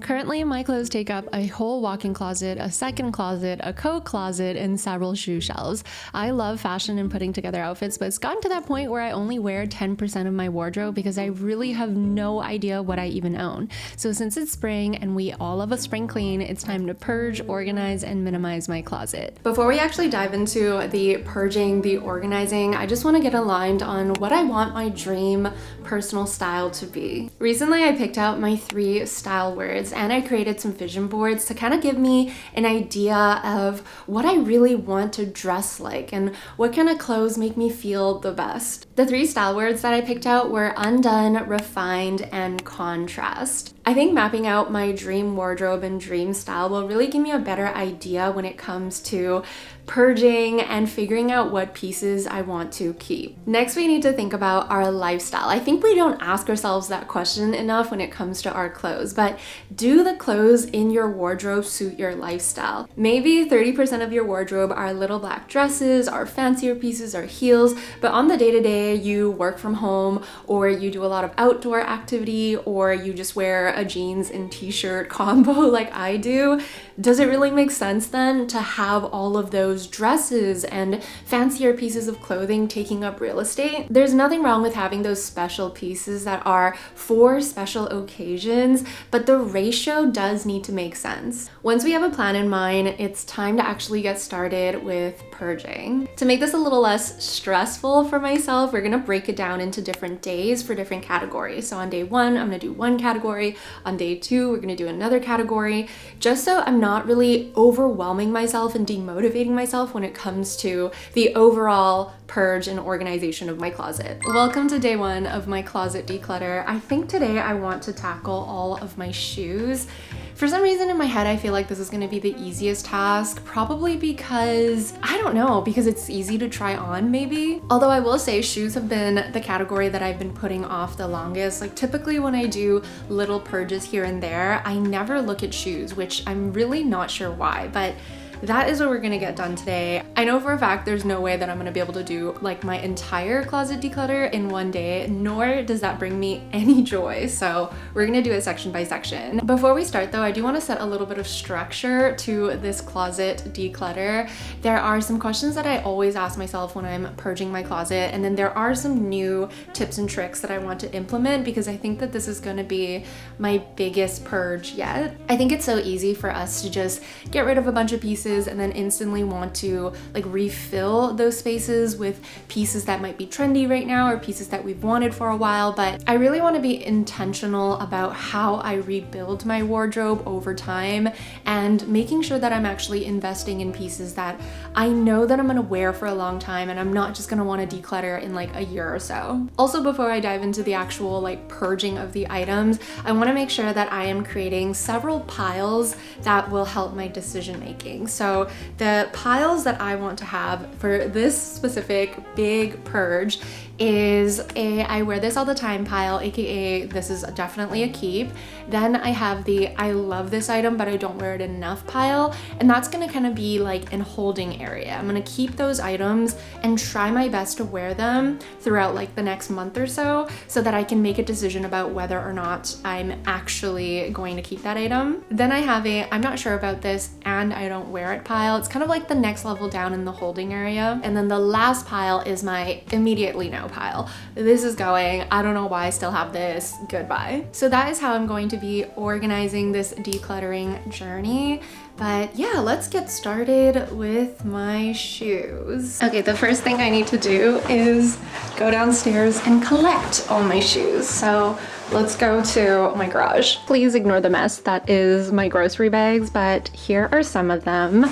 Currently, my clothes take up a whole walk-in closet, a second closet, a coat closet, and several shoe shelves. I love fashion and putting together outfits, but it's gotten to that point where I only wear 10% of my wardrobe because I really have no idea what I even own. So since it's spring and we all love a spring clean, it's time to purge, organize, and minimize my closet. Before we actually dive into the purging, the organizing, I just want to get aligned on what I want my dream personal style to be. Recently, I picked out my 3 style words and I created some vision boards to kind of give me an idea of what I really want to dress like and what kind of clothes make me feel the best. The 3 style words that I picked out were undone, refined, and contrast. I think mapping out my dream wardrobe and dream style will really give me a better idea when it comes to purging and figuring out what pieces I want to keep. Next, we need to think about our lifestyle. I think we don't ask ourselves that question enough when it comes to our clothes, but do the clothes in your wardrobe suit your lifestyle? Maybe 30% of your wardrobe are little black dresses, or fancier pieces, or heels, but on the day-to-day you work from home, or you do a lot of outdoor activity, or you just wear a jeans and t-shirt combo like I do. Does it really make sense then to have all of those dresses and fancier pieces of clothing taking up real estate? There's nothing wrong with having those special pieces that are for special occasions, but the ratio does need to make sense. Once we have a plan in mind, it's time to actually get started with purging. To make this a little less stressful for myself, we're gonna break it down into different days for different categories. So on day 1, I'm gonna do one category. On day 2, we're gonna do another category, just so I'm not really overwhelming myself and demotivating myself when it comes to the overall purge and organization of my closet. Welcome to day 1 of my closet declutter. I think today I want to tackle all of my shoes. For some reason in my head, I feel like this is gonna be the easiest task, probably because, I don't know, because it's easy to try on maybe. Although I will say shoes have been the category that I've been putting off the longest. Like typically when I do little purges here and there, I never look at shoes, which I'm really not sure why, but that is what we're gonna get done today. I know for a fact there's no way that I'm gonna be able to do like my entire closet declutter in one day, nor does that bring me any joy. So we're gonna do it section by section. Before we start though, I do wanna set a little bit of structure to this closet declutter. There are some questions that I always ask myself when I'm purging my closet, and then there are some new tips and tricks that I want to implement because I think that this is gonna be my biggest purge yet. I think it's so easy for us to just get rid of a bunch of pieces and then instantly want to like refill those spaces with pieces that might be trendy right now or pieces that we've wanted for a while. But I really want to be intentional about how I rebuild my wardrobe over time and making sure that I'm actually investing in pieces that I know that I'm going to wear for a long time and I'm not just going to want to declutter in like a year or so. Also, before I dive into the actual like purging of the items, I want to make sure that I am creating several piles that will help my decision making. So the piles that I want to have for this specific big purge is a I wear this all the time pile, aka this is definitely a keep. Then I have the I love this item but I don't wear it enough pile, and that's gonna kind of be like an holding area. I'm gonna keep those items and try my best to wear them throughout like the next month or so that I can make a decision about whether or not I'm actually going to keep that item. Then I have a I'm not sure about this and I don't wear it pile. It's kind of like the next level down in the holding area. And then the last pile is my immediately no pile. This is going, I don't know why I still have this, goodbye. So that is how I'm going to be organizing this decluttering journey. But yeah, let's get started with my shoes. Okay, the first thing I need to do is go downstairs and collect all my shoes. So let's go to my garage. Please ignore the mess that is my grocery bags, but here are some of them.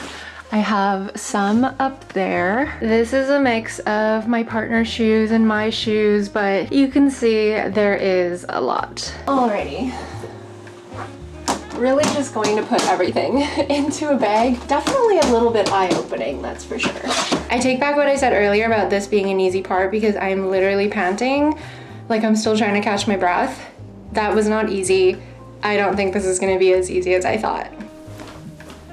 I have some up there. This is a mix of my partner's shoes and my shoes, but you can see there is a lot. Alrighty. Really just going to put everything into a bag. Definitely a little bit eye-opening, that's for sure. I take back what I said earlier about this being an easy part because I'm literally panting like I'm still trying to catch my breath. That was not easy. I don't think this is gonna be as easy as I thought.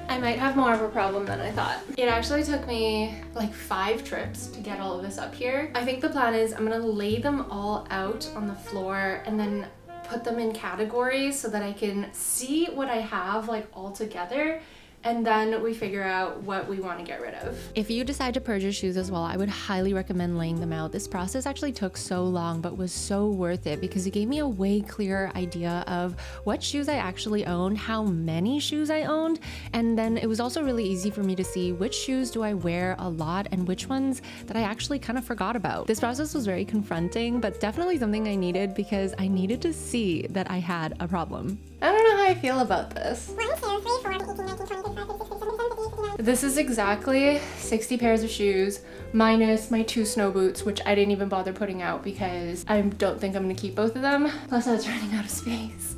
I might have more of a problem than I thought. It actually took me like 5 trips to get all of this up here. I think the plan is I'm gonna lay them all out on the floor and then put them in categories so that I can see what I have like all together, and then we figure out what we want to get rid of. If you decide to purge your shoes as well, I would highly recommend laying them out. This process actually took so long, but was so worth it because it gave me a way clearer idea of what shoes I actually owned, how many shoes I owned, and then it was also really easy for me to see which shoes do I wear a lot and which ones that I actually kind of forgot about. This process was very confronting, but definitely something I needed because I needed to see that I had a problem. I don't know how I feel about this. 1, 2, 3, 4, 5, 6, 7, 8, 9, 10, 11, 12, 13, 14, 15, 16, 17, 18, 19. This is exactly 60 pairs of shoes minus my 2 snow boots, which I didn't even bother putting out because I don't think I'm gonna keep both of them. Plus I was running out of space.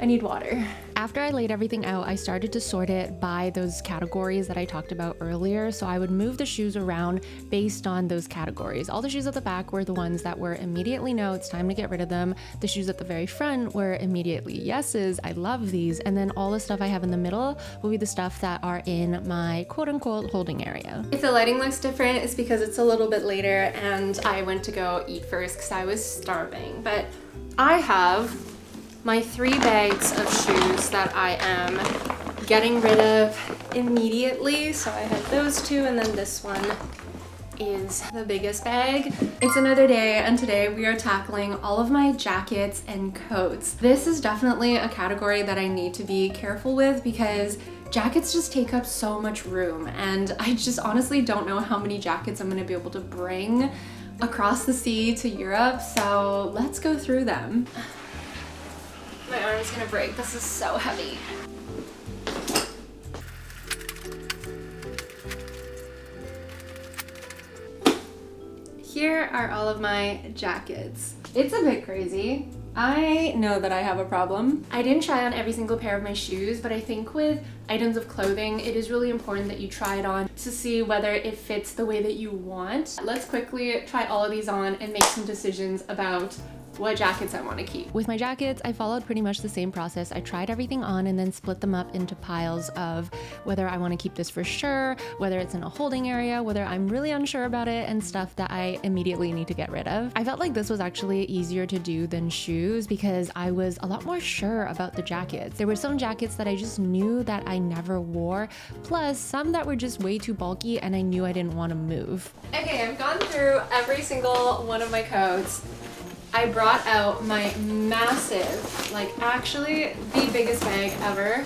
I need water. After I laid everything out, I started to sort it by those categories that I talked about earlier. So I would move the shoes around based on those categories. All the shoes at the back were the ones that were immediately no, it's time to get rid of them. The shoes at the very front were immediately yeses, I love these. And then all the stuff I have in the middle will be the stuff that are in my quote unquote holding area. If the lighting looks different, it's because it's a little bit later and I went to go eat first because I was starving. But I have my 3 bags of shoes that I am getting rid of immediately. So I have those 2 and then this one is the biggest bag. It's another day and today we are tackling all of my jackets and coats. This is definitely a category that I need to be careful with because jackets just take up so much room and I just honestly don't know how many jackets I'm gonna be able to bring across the sea to Europe. So let's go through them. My arm is gonna break. This is so heavy. Here are all of my jackets. It's a bit crazy. I know that I have a problem. I didn't try on every single pair of my shoes, but I think with items of clothing, it is really important that you try it on to see whether it fits the way that you want. Let's quickly try all of these on and make some decisions about what jackets I want to keep. With my jackets, I followed pretty much the same process. I tried everything on and then split them up into piles of whether I want to keep this for sure, whether it's in a holding area, whether I'm really unsure about it, and stuff that I immediately need to get rid of. I felt like this was actually easier to do than shoes because I was a lot more sure about the jackets. There were some jackets that I just knew that I never wore, plus some that were just way too bulky and I knew I didn't want to move. Okay, I've gone through every single one of my coats. I brought out my massive, like actually the biggest bag ever,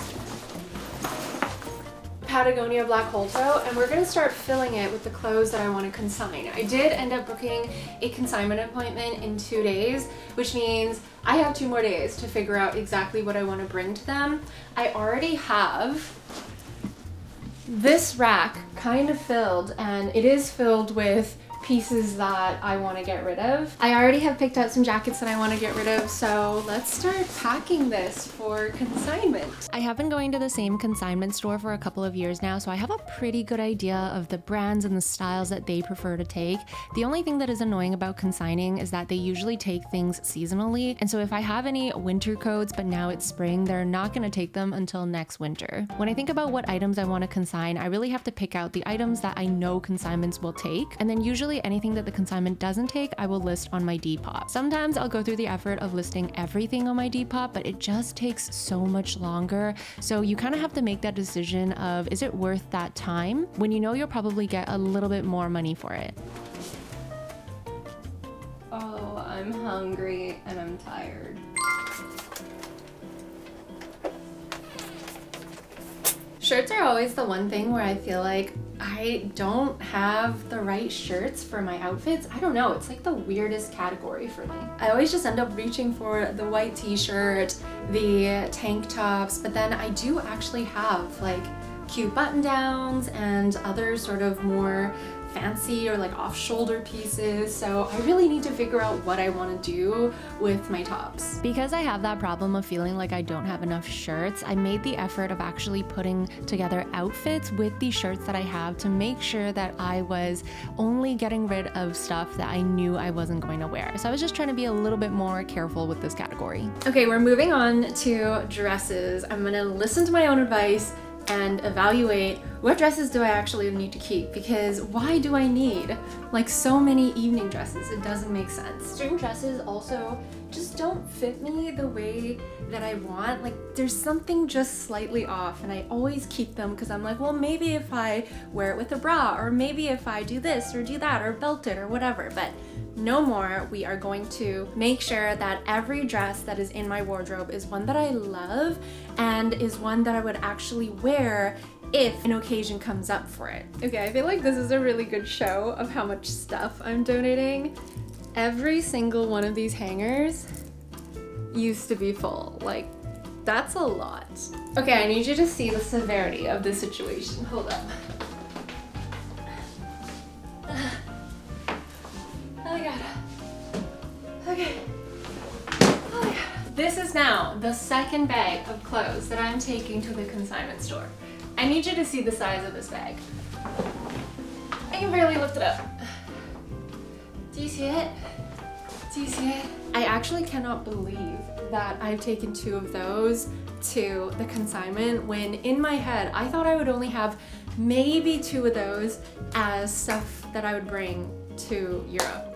Patagonia black hole toe, and we're gonna start filling it with the clothes that I want to consign. I did end up booking a consignment appointment in 2 days, which means I have 2 more days to figure out exactly what I want to bring to them. I already have this rack kind of filled, and it is filled with pieces that I want to get rid of. I already have picked out some jackets that I want to get rid of, so let's start packing this for consignment. I have been going to the same consignment store for a couple of years now, so I have a pretty good idea of the brands and the styles that they prefer to take. The only thing that is annoying about consigning is that they usually take things seasonally, and so if I have any winter coats but now it's spring, they're not going to take them until next winter. When I think about what items I want to consign, I really have to pick out the items that I know consignments will take, and then usually anything that the consignment doesn't take, I will list on my Depop. Sometimes I'll go through the effort of listing everything on my Depop, but it just takes so much longer. So you kind of have to make that decision of, is it worth that time when you know you'll probably get a little bit more money for it? Oh, I'm hungry and I'm tired. Shirts are always the one thing where I feel like I don't have the right shirts for my outfits. I don't know, it's like the weirdest category for me. I always just end up reaching for the white t-shirt, the tank tops, but then I do actually have like cute button downs and other sort of more fancy or like off-shoulder pieces, so I really need to figure out what I want to do with my tops. Because I have that problem of feeling like I don't have enough shirts, I made the effort of actually putting together outfits with the shirts that I have to make sure that I was only getting rid of stuff that I knew I wasn't going to wear. So I was just trying to be a little bit more careful with this category. Okay, we're moving on to dresses. I'm gonna listen to my own advice, and evaluate what dresses do I actually need to keep, because why do I need like so many evening dresses? It doesn't make sense. Certain dresses also just don't fit me the way that I want. Like there's something just slightly off, and I always keep them because I'm like, well, maybe if I wear it with a bra, or maybe if I do this or do that or belt it or whatever. But no more. We are going to make sure that every dress that is in my wardrobe is one that I love and is one that I would actually wear if an occasion comes up for it. Okay, I feel like this is a really good show of how much stuff I'm donating. Every single one of these hangers used to be full. Like, that's a lot. Okay, I need you to see the severity of this situation. Hold up. Oh my god. Okay. Oh my god. This is now the second bag of clothes that I'm taking to the consignment store. I need you to see the size of this bag. I can barely lift it up. Do you see it? Do you see it? I actually cannot believe that I've taken 2 of those to the consignment when in my head I thought I would only have maybe 2 of those as stuff that I would bring to Europe.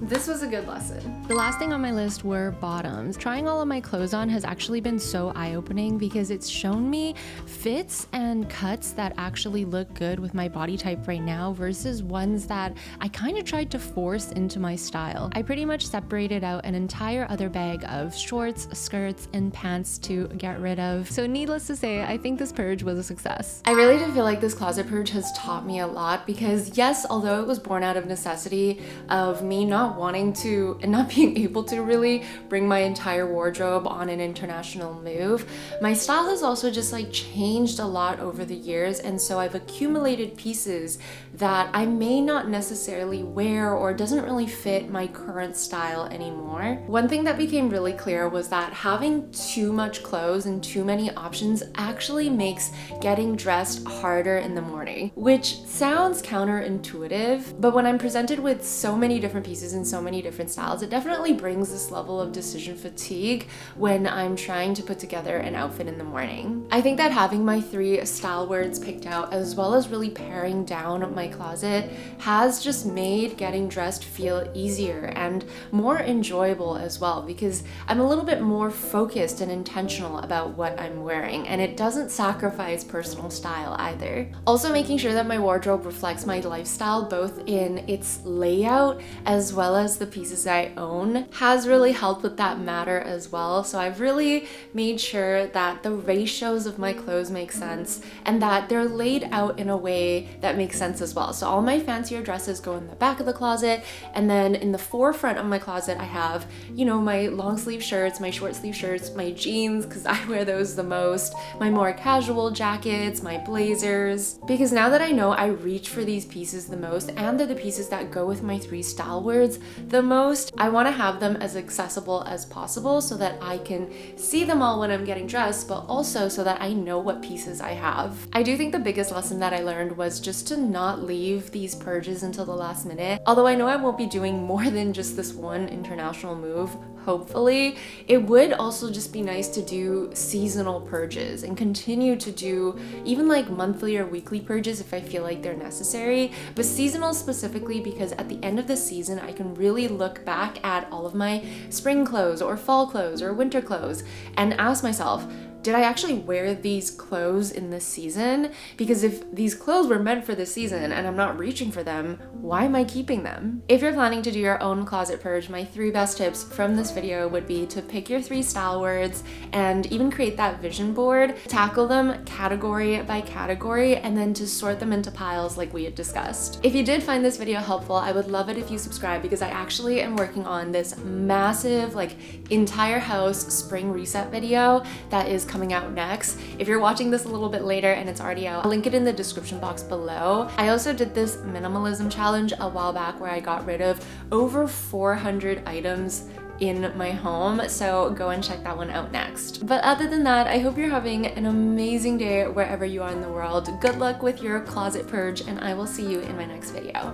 This was a good lesson. The last thing on my list were bottoms. Trying all of my clothes on has actually been so eye-opening because it's shown me fits and cuts that actually look good with my body type right now versus ones that I kind of tried to force into my style. I pretty much separated out an entire other bag of shorts, skirts, and pants to get rid of. So needless to say, I think this purge was a success. I really do feel like this closet purge has taught me a lot because yes, although it was born out of necessity of me not wanting to and not being able to really bring my entire wardrobe on an international move, my style has also just like changed a lot over the years, and so I've accumulated pieces that I may not necessarily wear or doesn't really fit my current style anymore. One thing that became really clear was that having too much clothes and too many options actually makes getting dressed harder in the morning, which sounds counterintuitive, but when I'm presented with so many different pieces and so many different styles, it definitely brings this level of decision fatigue when I'm trying to put together an outfit in the morning. I think that having my 3 style words picked out, as well as really paring down my closet, has just made getting dressed feel easier and more enjoyable as well, because I'm a little bit more focused and intentional about what I'm wearing, and it doesn't sacrifice personal style either. Also, making sure that my wardrobe reflects my lifestyle both in its layout as well as the pieces I own has really helped with that matter as well. So I've really made sure that the ratios of my clothes make sense and that they're laid out in a way that makes sense as well. So all my fancier dresses go in the back of the closet, and then in the forefront of my closet I have, you know, my long sleeve shirts, my short sleeve shirts, my jeans, because I wear those the most, my more casual jackets, my blazers, because now that I know I reach for these pieces the most and they're the pieces that go with my 3 style words the most, I want to have them as accessible as possible so that I can see them all when I'm getting dressed, but also so that I know what pieces I have. I do think the biggest lesson that I learned was just to not leave these purges until the last minute. Although I know I won't be doing more than just this one international move, hopefully, it would also just be nice to do seasonal purges and continue to do even like monthly or weekly purges if I feel like they're necessary, but seasonal specifically because at the end of the season I can really look back at all of my spring clothes or fall clothes or winter clothes and ask myself, did I actually wear these clothes in this season? Because if these clothes were meant for this season and I'm not reaching for them, why am I keeping them? If you're planning to do your own closet purge, my 3 best tips from this video would be to pick your 3 style words and even create that vision board, tackle them category by category, and then to sort them into piles like we had discussed. If you did find this video helpful, I would love it if you subscribe, because I actually am working on this massive like entire house spring reset video that is coming out next. If you're watching this a little bit later and it's already out, I'll link it in the description box below. I also did this minimalism challenge a while back where I got rid of over 400 items in my home, so go and check that one out next. But other than that, I hope you're having an amazing day wherever you are in the world. Good luck with your closet purge, and I will see you in my next video.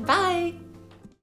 Bye!